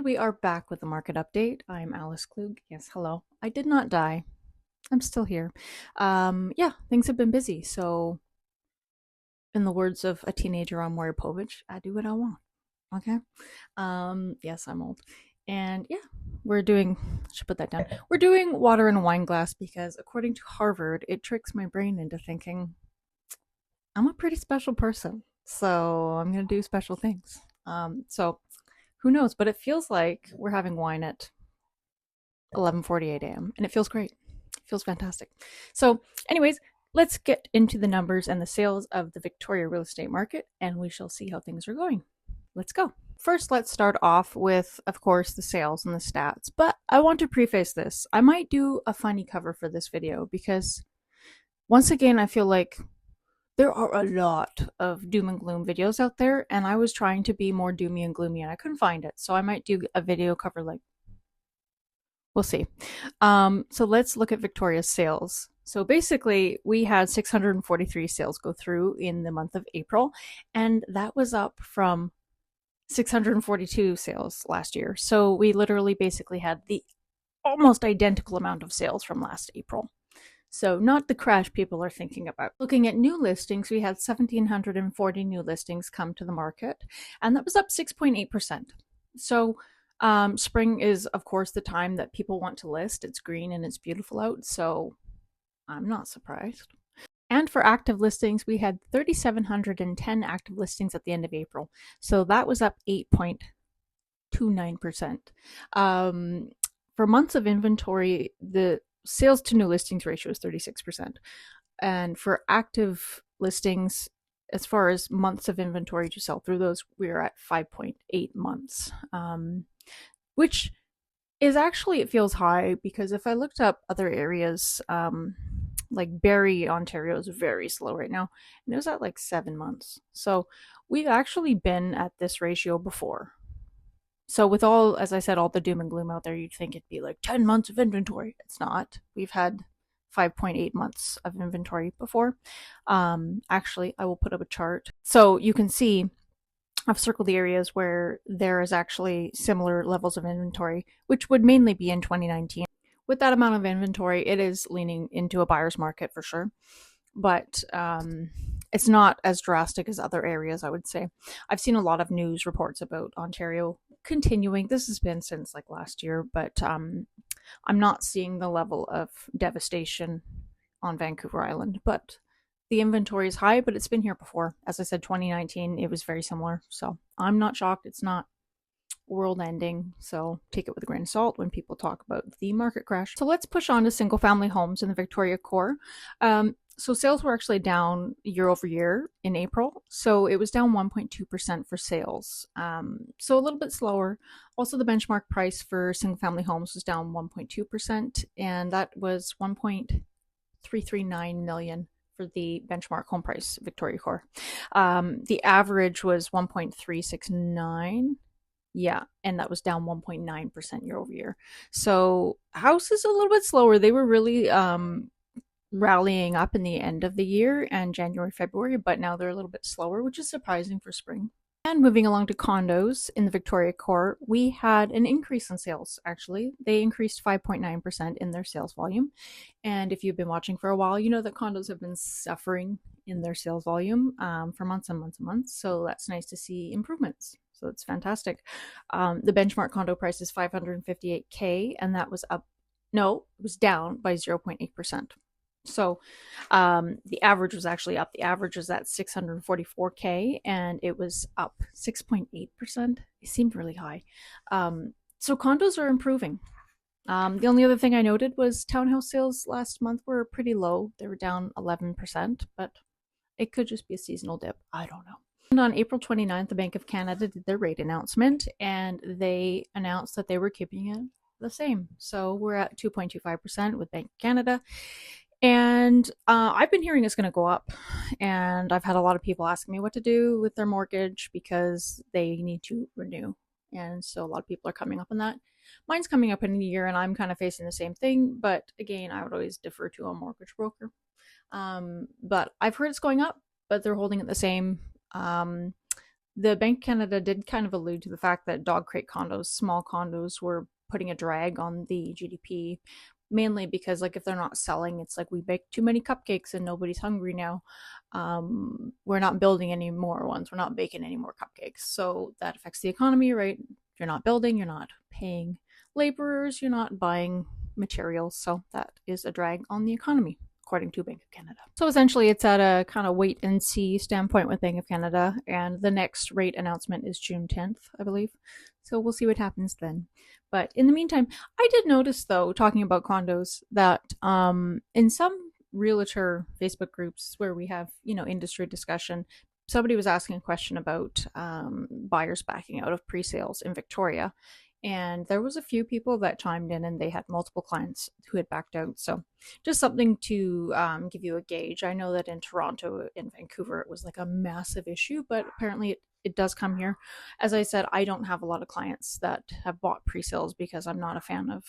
And we are back with the market update. I'm Alice Kluge. Yes, hello. I did not die. I'm still here. Yeah, things have been busy. So, in the words of a teenager on Maury Povich, I do what I want. Okay. Yes, I'm old. And yeah, I should put that down. We're doing water in a wine glass because according to Harvard, it tricks my brain into thinking I'm a pretty special person. So I'm going to do special things. So who knows, but it feels like we're having wine at 11:48 a.m. and it feels great. It feels fantastic. So, anyways, let's get into the numbers and the sales of the Victoria real estate market and we shall see how things are going. Let's go. First, let's start off with, of course, the sales and the stats. But I want to preface this. I might do a funny cover for this video because, once again, I feel like there are a lot of doom and gloom videos out there, and I was trying to be more doomy and gloomy, and I couldn't find it. So I might do a video cover like, we'll see. So let's look at Victoria's sales. So basically, we had 643 sales go through in the month of April, and that was up from 642 sales last year. So we literally basically had the almost identical amount of sales from last April. So not the crash people are thinking about. Looking at new listings, we had 1,740 new listings come to the market, and that was up 6.8%. So spring is, of course, the time that people want to list. It's green and it's beautiful out, so I'm not surprised. And for active listings, we had 3,710 active listings at the end of April. So that was up 8.29%. For months of inventory, the sales to new listings ratio is 36%. And for active listings, as far as months of inventory to sell through those, we're at 5.8 months, which is actually, it feels high because if I looked up other areas, like Barrie, Ontario is very slow right now, and it was at like 7 months. So we've actually been at this ratio before. So with all, as I said, all the doom and gloom out there, you'd think it'd be like 10 months of inventory. It's not. We've had 5.8 months of inventory before. Actually, I will put up a chart. So you can see I've circled the areas where there is actually similar levels of inventory, which would mainly be in 2019. With that amount of inventory, it is leaning into a buyer's market for sure. But it's not as drastic as other areas, I would say. I've seen a lot of news reports about Ontario continuing. This has been since like last year, but I'm not seeing the level of devastation on Vancouver Island. But the inventory is high, but it's been here before. As I said, 2019, it was very similar. So I'm not shocked. It's not world ending, so take it with a grain of salt when people talk about the market crash. So let's push on to single family homes in the Victoria core. So sales were actually down year over year in April. So it was down 1.2% for sales. So a little bit slower. Also, the benchmark price for single family homes was down 1.2%, and that was 1.339 million for the benchmark home price, Victoria core. The average was 1.369. Yeah, and that was down 1.9% year over year. So house is a little bit slower. They were really rallying up in the end of the year and January, February, but now they're a little bit slower, which is surprising for spring. And moving along to condos in the Victoria core, we had an increase in sales, actually. They increased 5.9% in their sales volume. And if you've been watching for a while, you know that condos have been suffering in their sales volume for months and months and months. So that's nice to see improvements. So it's fantastic. The benchmark condo price is $558K, and that was up, no, it was down by 0.8%. So the average was actually up. The average was at 644K, and it was up 6.8%. It seemed really high. So condos are improving. The only other thing I noted was townhouse sales last month were pretty low. They were down 11%, but it could just be a seasonal dip. I don't know. And on April 29th, the Bank of Canada did their rate announcement, and they announced that they were keeping it the same. So we're at 2.25% with Bank of Canada. And I've been hearing it's going to go up. And I've had a lot of people asking me what to do with their mortgage because they need to renew. And so a lot of people are coming up on that. Mine's coming up in a year, and I'm kind of facing the same thing. But again, I would always defer to a mortgage broker. But I've heard it's going up, but they're holding it the same. The Bank of Canada did kind of allude to the fact that dog crate condos, small condos, were putting a drag on the GDP, mainly because like if they're not selling, it's like we baked too many cupcakes and nobody's hungry now. We're not building any more ones. We're not baking any more cupcakes, so that affects the economy, right? If you're not building, you're not paying laborers, you're not buying materials, so that is a drag on the economy, according to Bank of Canada. So essentially, it's at a kind of wait and see standpoint with Bank of Canada, and the next rate announcement is June 10th, I believe. So we'll see what happens then. But in the meantime, I did notice, though, talking about condos, that in some realtor Facebook groups where we have, industry discussion, somebody was asking a question about buyers backing out of pre-sales in Victoria. And there was a few people that chimed in, and they had multiple clients who had backed out. So just something to give you a gauge. I know that in Toronto and Vancouver, it was like a massive issue, but apparently it does come here. As I said, I don't have a lot of clients that have bought pre-sales because I'm not a fan of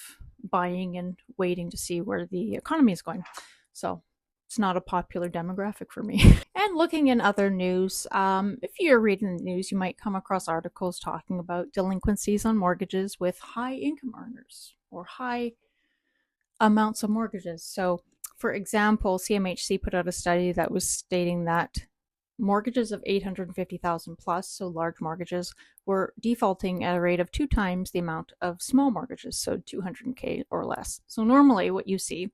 buying and waiting to see where the economy is going. So it's not a popular demographic for me. And looking in other news, if you're reading the news, you might come across articles talking about delinquencies on mortgages with high income earners or high amounts of mortgages. So, for example, CMHC put out a study that was stating that mortgages of 850,000 plus, so large mortgages, were defaulting at a rate of 2 times the amount of small mortgages, so 200K or less. So normally what you see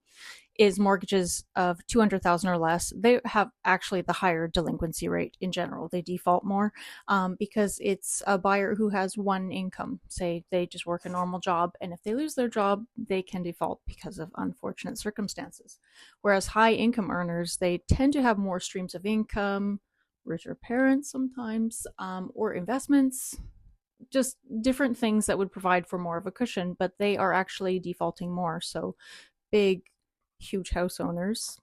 is mortgages of 200,000 or less, they have actually the higher delinquency rate in general. They default more because it's a buyer who has one income. Say they just work a normal job, and if they lose their job, they can default because of unfortunate circumstances. Whereas high income earners, they tend to have more streams of income, richer parents sometimes, or investments, just different things that would provide for more of a cushion, but they are actually defaulting more. So big, huge house owners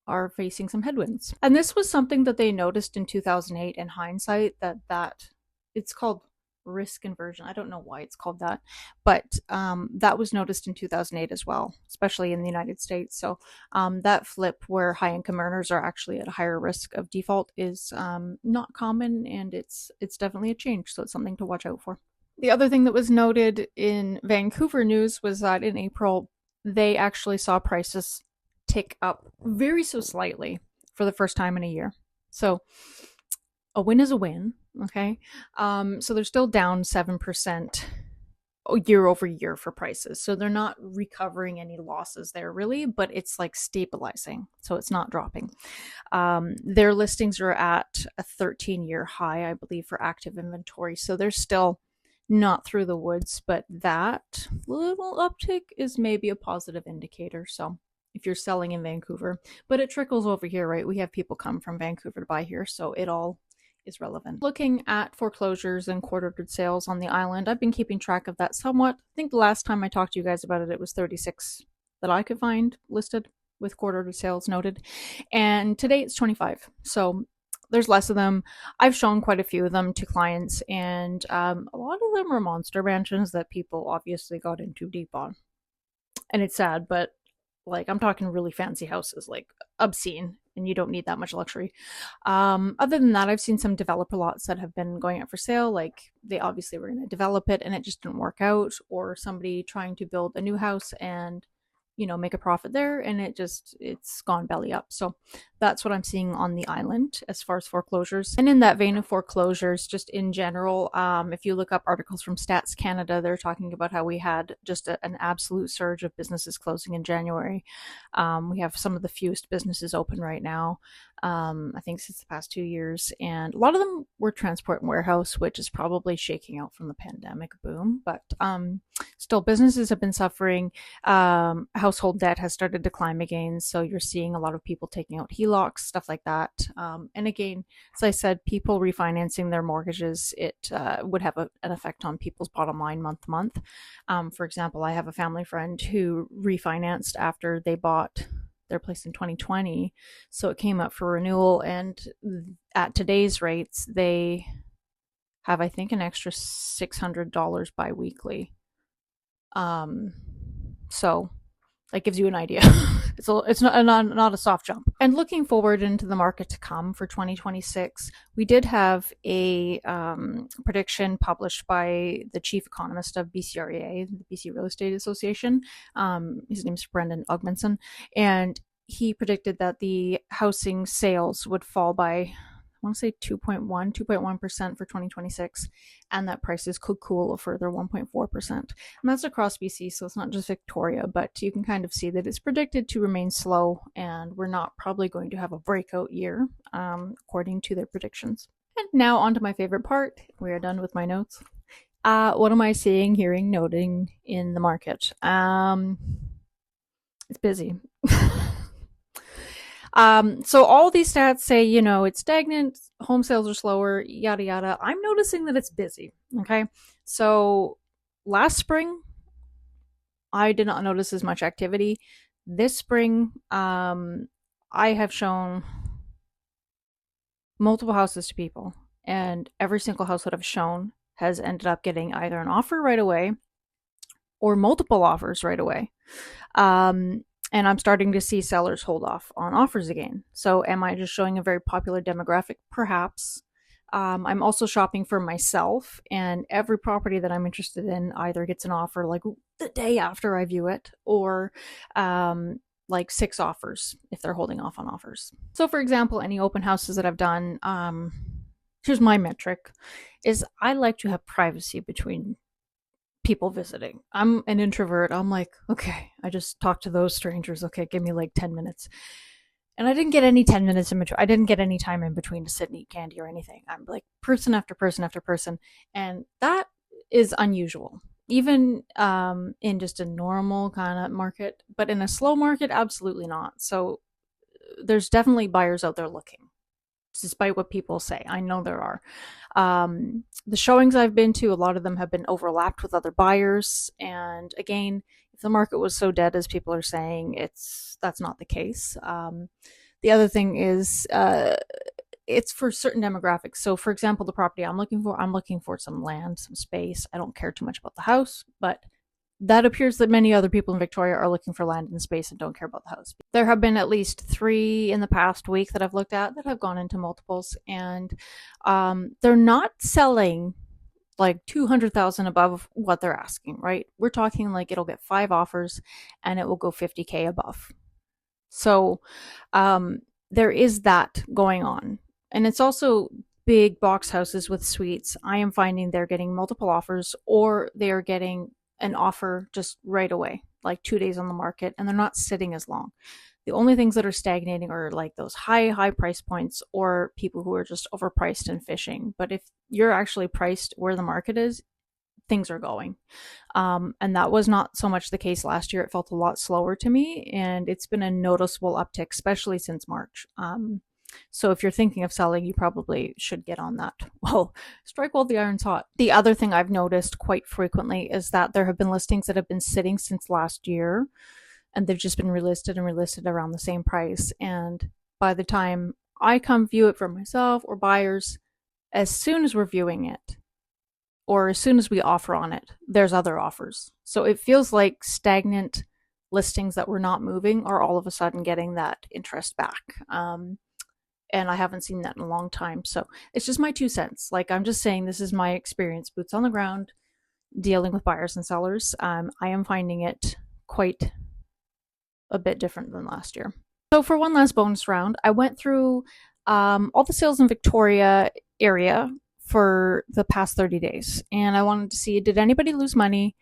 are facing some headwinds. And this was something that they noticed in 2008 in hindsight, that it's called risk inversion. I don't know why it's called that, but that was noticed in 2008 as well, especially in the United States. So that flip where high income earners are actually at a higher risk of default is not common, and it's definitely a change. So it's something to watch out for. The other thing that was noted in Vancouver news was that in April, they actually saw prices tick up very so slightly for the first time in a year. So a win is a win, okay? So they're still down 7% year over year for prices. So they're not recovering any losses there really, but it's like stabilizing. So it's not dropping. Their listings are at a 13-year high, I believe, for active inventory. So they're still not through the woods, but that little uptick is maybe a positive indicator. So if you're selling in Vancouver, but it trickles over here, right? We have people come from Vancouver to buy here, so it all is relevant. Looking at foreclosures and court-ordered sales on the island, I've been keeping track of that somewhat. I think the last time I talked to you guys about it, it was 36 that I could find listed with court-ordered sales noted, and today it's 25. So there's less of them. I've shown quite a few of them to clients, and a lot of them are monster mansions that people obviously got in too deep on. And it's sad, but like I'm talking really fancy houses, like obscene, and you don't need that much luxury. Other than that, I've seen some developer lots that have been going up for sale. Like they obviously were going to develop it and it just didn't work out, or somebody trying to build a new house and make a profit there, and it's gone belly up. So that's what I'm seeing on the island as far as foreclosures. And in that vein of foreclosures, just in general, if you look up articles from Stats Canada, they're talking about how we had just an absolute surge of businesses closing in January. We have some of the fewest businesses open right now, I think since the past 2 years, and a lot of them were transport and warehouse, which is probably shaking out from the pandemic boom, but still businesses have been suffering. Household debt has started to climb again, so you're seeing a lot of people taking out HELOCs, stuff like that. And again, as I said, people refinancing their mortgages, it would have an effect on people's bottom line month to month. For example, I have a family friend who refinanced after they bought their place in 2020, so it came up for renewal, and at today's rates, they have, I think, an extra $600 bi-weekly. So that gives you an idea. It's not a soft jump. And looking forward into the market to come for 2026, we did have a prediction published by the chief economist of BCREA, the BC Real Estate Association. His name's Brendan Ogmanson, and he predicted that the housing sales would fall by, I want to say 2.1% for 2026, and that prices could cool a further 1.4%. And that's across BC, so it's not just Victoria, but you can kind of see that it's predicted to remain slow, and we're not probably going to have a breakout year, according to their predictions. And now on to my favorite part. We are done with my notes. What am I seeing, hearing, noting in the market? It's busy. So all these stats say, it's stagnant, home sales are slower, yada, yada. I'm noticing that it's busy. Okay. So last spring, I did not notice as much activity. This spring, I have shown multiple houses to people, and every single house that I've shown has ended up getting either an offer right away or multiple offers right away. And I'm starting to see sellers hold off on offers again. So am I just showing a very popular demographic? Perhaps. I'm also shopping for myself, and every property that I'm interested in either gets an offer like the day after I view it, or like 6 offers if they're holding off on offers. So for example, any open houses that I've done, here's my metric, is I like to have privacy between people visiting. I'm an introvert. I'm like, okay, I just talk to those strangers. Okay, give me like 10 minutes. And I didn't get any 10 minutes in between. I didn't get any time in between to sit and eat candy or anything. I'm like person after person after person. And that is unusual, even in just a normal kind of market. But in a slow market, absolutely not. So there's definitely buyers out there looking, despite what people say. I know there are. The showings I've been to, a lot of them have been overlapped with other buyers. And again, if the market was so dead as people are saying, that's not the case. The other thing is, it's for certain demographics. So for example, the property I'm looking for some land, some space. I don't care too much about the house, but that appears that many other people in Victoria are looking for land and space and don't care about the house. There have been at least 3 in the past week that I've looked at that have gone into multiples, and they're not selling like 200,000 above what they're asking, right? We're talking like it'll get 5 offers and it will go 50K above. So there is that going on. And it's also big box houses with suites. I am finding they're getting multiple offers, or they are getting an offer just right away, like 2 days on the market, and they're not sitting as long. The only things that are stagnating are like those high price points, or people who are just overpriced and fishing. But if you're actually priced where the market is, things are going. And that was not so much the case last year. It felt a lot slower to me, and it's been a noticeable uptick, especially since March. So if you're thinking of selling, you probably should get on that. Well, strike while the iron's hot. The other thing I've noticed quite frequently is that there have been listings that have been sitting since last year, and they've just been relisted and relisted around the same price. And by the time I come view it for myself or buyers, as soon as we're viewing it, or as soon as we offer on it, there's other offers. So it feels like stagnant listings that were not moving are all of a sudden getting that interest back. And I haven't seen that in a long time. So it's just my 2 cents. Like, I'm just saying, this is my experience, boots on the ground, dealing with buyers and sellers. I am finding it quite a bit different than last year. So for one last bonus round, I went through all the sales in Victoria area for the past 30 days. And I wanted to see, did anybody lose money?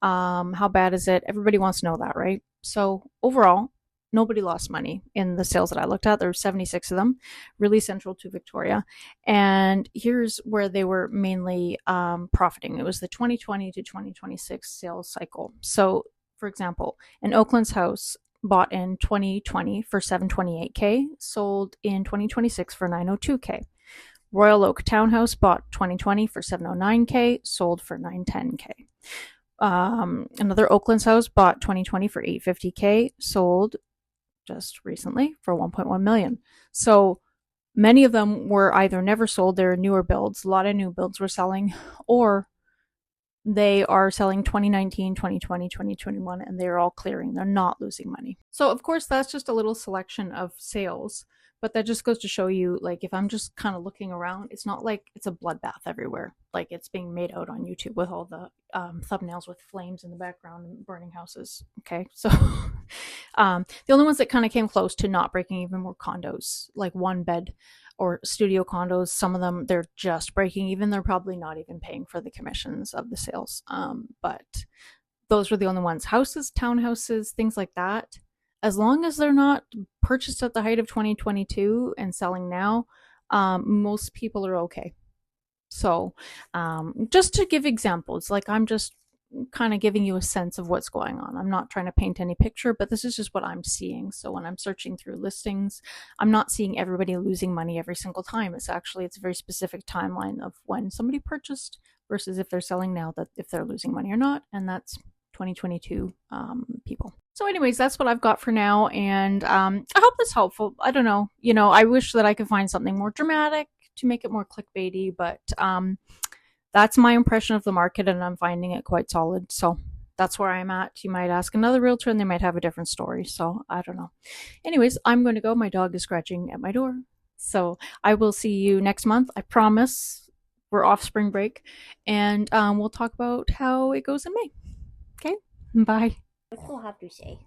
How bad is it? Everybody wants to know that, right? So overall, nobody lost money in the sales that I looked at. There were 76 of them, really central to Victoria. And here's where they were mainly profiting. It was the 2020 to 2026 sales cycle. So, for example, an Oakland's house bought in 2020 for 728K, sold in 2026 for 902K. Royal Oak Townhouse bought 2020 for 709K, sold for 910K. Another Oakland's house bought 2020 for 850K, sold just recently for 1.1 million. So many of them were either never sold, they're newer builds. A lot of new builds were selling, or They are selling 2019, 2020, 2021, and they're all clearing. They're not losing money. So, of course, that's just a little selection of sales, but that just goes to show you, like, if I'm just kind of looking around, it's not like it's a bloodbath everywhere. Like it's being made out on YouTube with all the thumbnails with flames in the background and burning houses. Okay, so the only ones that kind of came close to not breaking even were condos, like one bed or studio condos. Some of them, they're just breaking even. They're probably not even paying for the commissions of the sales. But those were the only ones. Houses, townhouses, things like that. As long as they're not purchased at the height of 2022 and selling now, most people are okay. So, just to give examples, like I'm just kind of giving you a sense of what's going on. I'm not trying to paint any picture, but this is just what I'm seeing. So when I'm searching through listings, I'm not seeing everybody losing money every single time. It's a very specific timeline of when somebody purchased versus if they're selling now, that if they're losing money or not, and that's 2022 people. So, anyways, that's what I've got for now, and I hope that's helpful. I don't know, I wish that I could find something more dramatic to make it more clickbaity, but that's my impression of the market, and I'm finding it quite solid. So that's where I'm at. You might ask another realtor, and they might have a different story. So I don't know. Anyways, I'm going to go. My dog is scratching at my door. So I will see you next month. I promise. We're off spring break, and we'll talk about how it goes in May. Okay? Bye. What do I have to say?